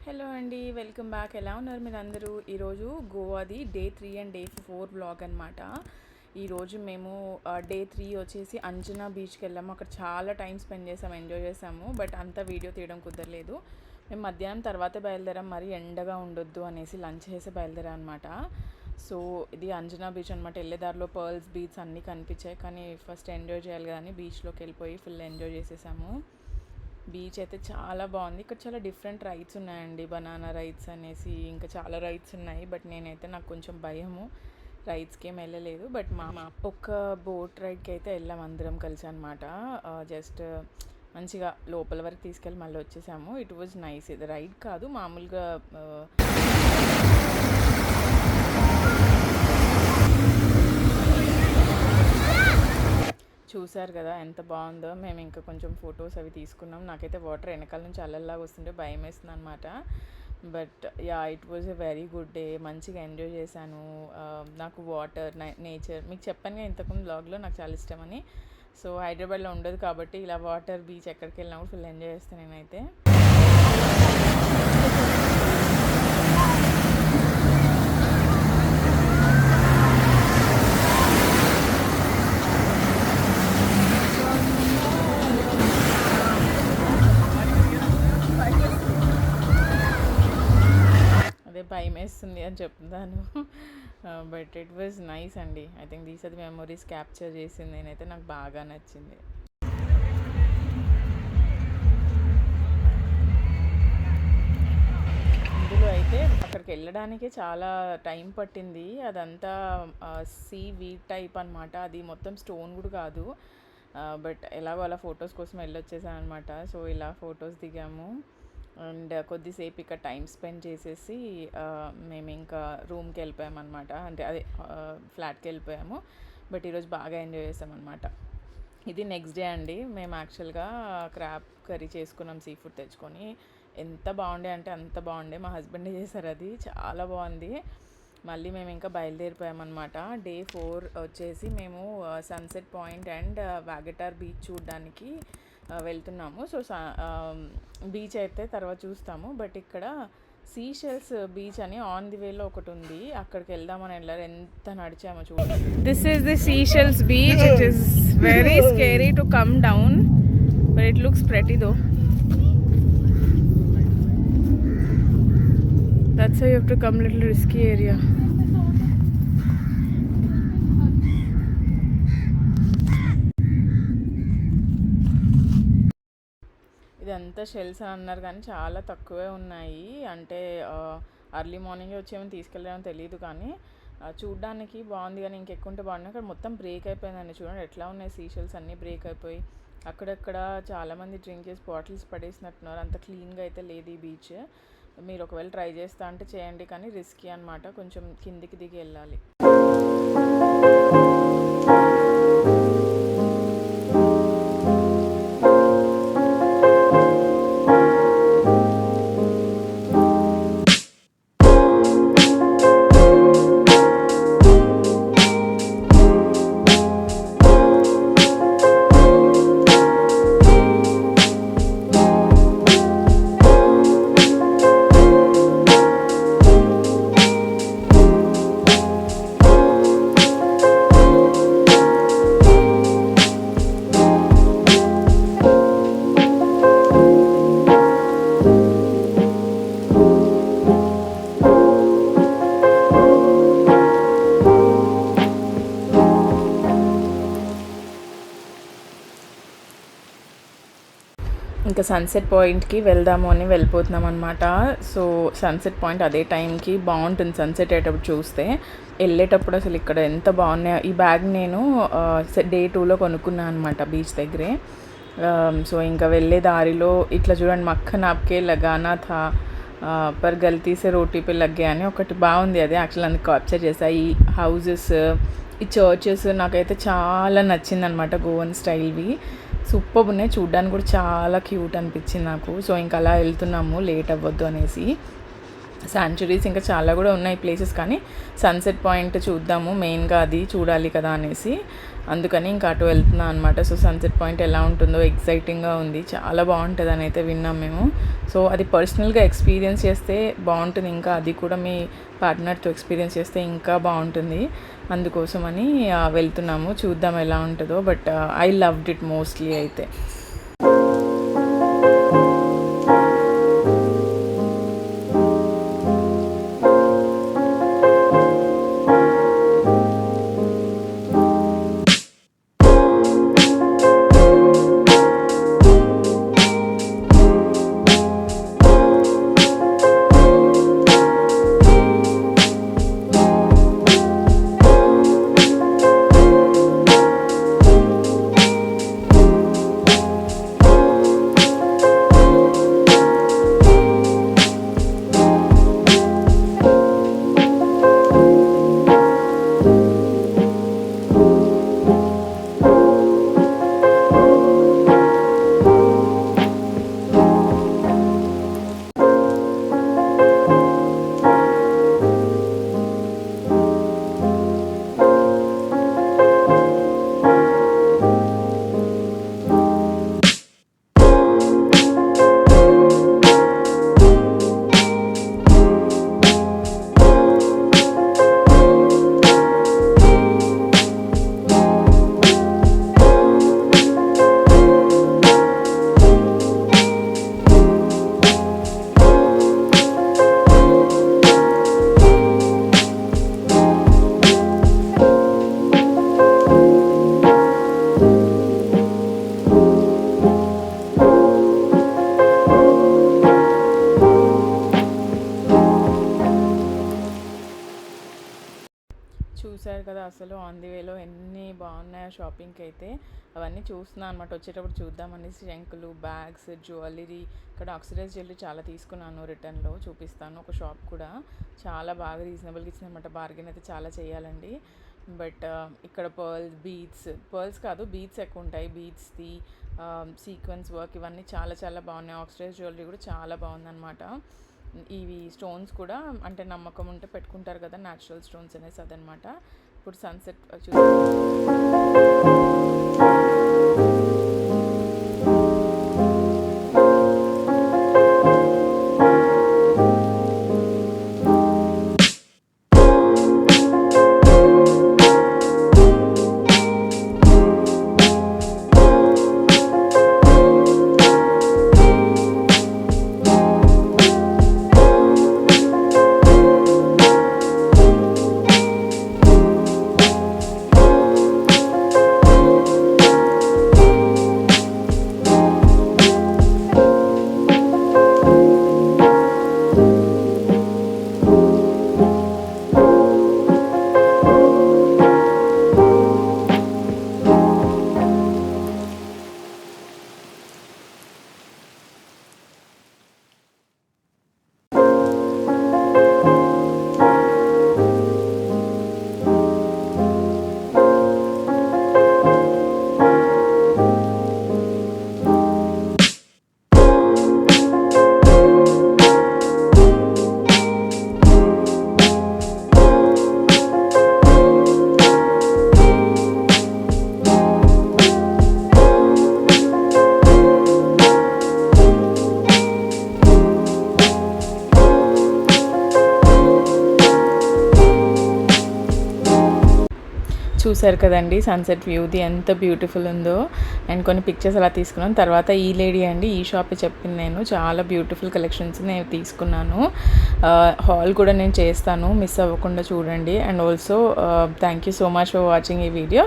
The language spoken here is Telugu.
హలో అండి, వెల్కమ్ బ్యాక్. ఎలా ఉన్నారు మీరు అందరూ? ఈరోజు గోవాది డే 3 అండ్ డే 4 వ్లాగ్ అనమాట. ఈరోజు మేము డే 3 వచ్చేసి అంజనా బీచ్కి వెళ్ళాము. అక్కడ చాలా టైం స్పెండ్ చేసాము, ఎంజాయ్ చేసాము. బట్ అంత వీడియో తీయడం కుదరలేదు. మేము మధ్యాహ్నం తర్వాతే బయలుదేరాం, మరీ ఎండగా ఉండొద్దు అనేసి లంచ్ చేసి బయలుదేరాం అనమాట. సో ఇది అంజనా బీచ్ అనమాట. వెళ్ళేదారిలో పర్ల్స్ బీచ్ అన్నీ కనిపించాయి, కానీ ఫస్ట్ ఎంజాయ్ చేయాలి కదా అని బీచ్లోకి వెళ్ళిపోయి ఫుల్ ఎంజాయ్ చేసేసాము. బీచ్ అయితే చాలా బాగుంది. ఇక్కడ చాలా డిఫరెంట్ రైడ్స్ ఉన్నాయండి, బనానా రైడ్స్ అనేసి ఇంకా చాలా రైడ్స్ ఉన్నాయి. బట్ నాకు కొంచెం భయము, రైడ్స్కి ఏం వెళ్ళలేదు. బట్ మా ఒక బోట్ రైడ్కి అయితే వెళ్ళాం అందరం కలిసి అనమాట. జస్ట్ మంచిగా లోపల వరకు తీసుకెళ్ళి మళ్ళీ వచ్చేసాము. It was nice. ఇది రైడ్ కాదు, మామూలుగా చూసారు కదా ఎంత బాగుందో. మేము ఇంకా కొంచెం ఫొటోస్ అవి తీసుకున్నాం. నాకైతే వాటర్ వెనకాల నుంచి అల్లల్లాగా వస్తుంటే భయం వేస్తుంది అనమాట. But yeah, it was a very good day. మంచిగా ఎంజాయ్ చేశాను. నాకు వాటర్, నేచర్ మీకు చెప్పాను ఇంతకుముందు బ్లాగ్లో నాకు చాలా ఇష్టమని. సో హైదరాబాద్లో ఉండదు కాబట్టి ఇలా వాటర్, బీచ్ ఎక్కడికి వెళ్ళినప్పుడు ఫుల్ ఎంజాయ్ చేస్తాను నేనైతే. భయం వేస్తుంది అని చెప్తాను. బట్ ఇట్ వాజ్ నైస్ అండి. I think these are the memories capture చేసింది నేనైతే. నాకు బాగా నచ్చింది. ఇందులో అయితే అక్కడికి వెళ్ళడానికే చాలా టైం పట్టింది. అదంతా సీ వీ టైప్ అనమాట. అది మొత్తం స్టోన్ కూడా కాదు. బట్ ఎలాగో అలా ఫొటోస్ కోసం వెళ్ళొచ్చేసాను అనమాట. సో ఇలా ఫొటోస్ దిగాము అండ్ కొద్దిసేపు ఇక్కడ టైం స్పెండ్ చేసేసి మేము ఇంకా రూమ్కి వెళ్ళిపోయాము అనమాట. అంటే అదే ఫ్లాట్కి వెళ్ళిపోయాము. బట్ ఈరోజు బాగా ఎంజాయ్ చేసామన్నమాట. ఇది నెక్స్ట్ డే అండి. మేము యాక్చువల్గా క్రాబ్ కర్రీ చేసుకున్నాం, సీ ఫుడ్ తెచ్చుకొని. ఎంత బాగుండే అంటే అంత బాగుండే. మా హస్బెండే చేశారు, అది చాలా బాగుంది. మళ్ళీ మేము ఇంకా బయలుదేరిపోయామన్నమాట. డే 4 వచ్చేసి మేము sunset point and Vagator beach చూడడానికి వెళ్తున్నాము. సో బీచ్ అయితే తర్వాత చూస్తాము. బట్ ఇక్కడ సీషెల్స్ బీచ్ అని ఆన్ ది వేలో ఒకటి ఉంది, అక్కడికి వెళ్దామని వెళ్ళారు. ఎంత నడిచామో చూడండి. This is the Seychelles beach. It is very scary to come down, but it looks pretty though. That's why you have to come little risky area. ఇదంతా షెల్స్ అని అన్నారు, కానీ చాలా తక్కువే ఉన్నాయి. అంటే అర్లీ మార్నింగే వచ్చేమని తీసుకెళ్ళామని తెలియదు, కానీ చూడ్డానికి బాగుంది. కానీ ఇంకెక్కువ ఉంటే బాగుంది. అక్కడ మొత్తం బ్రేక్ అయిపోయిందండి. చూడండి ఎట్లా ఉన్నాయి సీషెల్స్ అన్నీ బ్రేక్ అయిపోయి. అక్కడక్కడ చాలామంది డ్రింక్ చేసి బాటిల్స్ పడేసినట్టున్నారు. అంత క్లీన్గా అయితే లేదు ఈ బీచ్. మీరు ఒకవేళ ట్రై చేస్తా అంటే చేయండి, కానీ రిస్కీ అనమాట. కొంచెం కిందికి దిగి వెళ్ళాలి. ఇంకా సన్సెట్ పాయింట్కి వెళ్దాము అని వెళ్ళిపోతున్నాం అనమాట. సో సన్సెట్ పాయింట్ అదే టైంకి బాగుంటుంది సన్సెట్ అయ్యేటప్పుడు చూస్తే. వెళ్ళేటప్పుడు అసలు ఇక్కడ ఎంత బాగున్నాయో. ఈ బ్యాగ్ నేను డే 2లో కొనుక్కున్నాను అనమాట బీచ్ దగ్గరే. సో ఇంకా వెళ్ళే దారిలో ఇట్లా చూడండి, మక్కన్ ఆప్కే లగానా థా పర్ గల్తీ సే రోటీ పే లగ్గే అని ఒకటి బాగుంది. అది యాక్చువల్ అందుకు క్యాప్చర్ చేసా. ఈ హౌజెస్, ఈ చర్చెస్ నాకైతే చాలా నచ్చిందనమాట. గోవన్ స్టైల్వి సూపర్ ఉన్నాయి. చూడ్డానికి కూడా చాలా క్యూట్ అనిపించింది నాకు. సో ఇంకా అలా వెళ్తున్నాము, లేట్ అవ్వద్దు అనేసి. శాంచురీస్ ఇంకా చాలా కూడా ఉన్నాయి ప్లేసెస్, కానీ సన్సెట్ పాయింట్ చూద్దాము, మెయిన్గా అది చూడాలి కదా అనేసి అందుకని ఇంకా అటు వెళ్తున్నాం అనమాట. సో సన్సెట్ పాయింట్ ఎలా ఉంటుందో ఎక్సైటింగ్గా ఉంది, చాలా బాగుంటుంది అని అయితే విన్నాం మేము. సో అది పర్సనల్గా ఎక్స్పీరియన్స్ చేస్తే బాగుంటుంది, ఇంకా అది కూడా మీ పార్ట్నర్తో ఎక్స్పీరియన్స్ చేస్తే ఇంకా బాగుంటుంది. అందుకోసమని వెళ్తున్నాము, చూద్దాం ఎలా ఉంటుందో. But I loved it mostly అయితే. చూసారు కదా అసలు ఆన్ ది వేలో ఎన్ని బాగున్నాయో షాపింగ్కి అయితే. అవన్నీ చూస్తున్నాను అనమాట, వచ్చేటప్పుడు చూద్దామని. శంకులు, బ్యాగ్స్, జ్యువెలరీ, ఇక్కడ ఆక్సిడైజ్ జ్యువెలరీ చాలా తీసుకున్నాను, రిటర్న్లో చూపిస్తాను. ఒక షాప్ కూడా చాలా బాగా రీజనబుల్గా ఇచ్చిందనమాట, బార్గెన్ అయితే చాలా చేయాలండి. బట్ ఇక్కడ పర్ల్స్ కాదు బీడ్స్ ఎక్కువ ఉంటాయి, బీడ్స్ది సీక్వెన్స్ వర్క్ ఇవన్నీ చాలా చాలా బాగున్నాయి. ఆక్సిడైజ్ జ్యువెలరీ కూడా చాలా బాగుందన్నమాట. ఇవి స్టోన్స్ కూడా అంటే నమ్మకం ఉంటే పెట్టుకుంటారు కదా, న్యాచురల్ స్టోన్స్ అనేసి అదనమాట. ఇప్పుడు సన్సెట్ చూసారు కదండి సన్సెట్ వ్యూది ఎంత బ్యూటిఫుల్ ఉందో. అండ్ కొన్ని పిక్చర్స్ అలా తీసుకున్నాను. తర్వాత ఈ లేడీ అండి, ఈ షాప్ చెప్పింది, నేను చాలా బ్యూటిఫుల్ కలెక్షన్స్ నేను తీసుకున్నాను. హాల్ కూడా నేను చేస్తాను, మిస్ అవ్వకుండా చూడండి. And also thank you so much for watching ఈ వీడియో.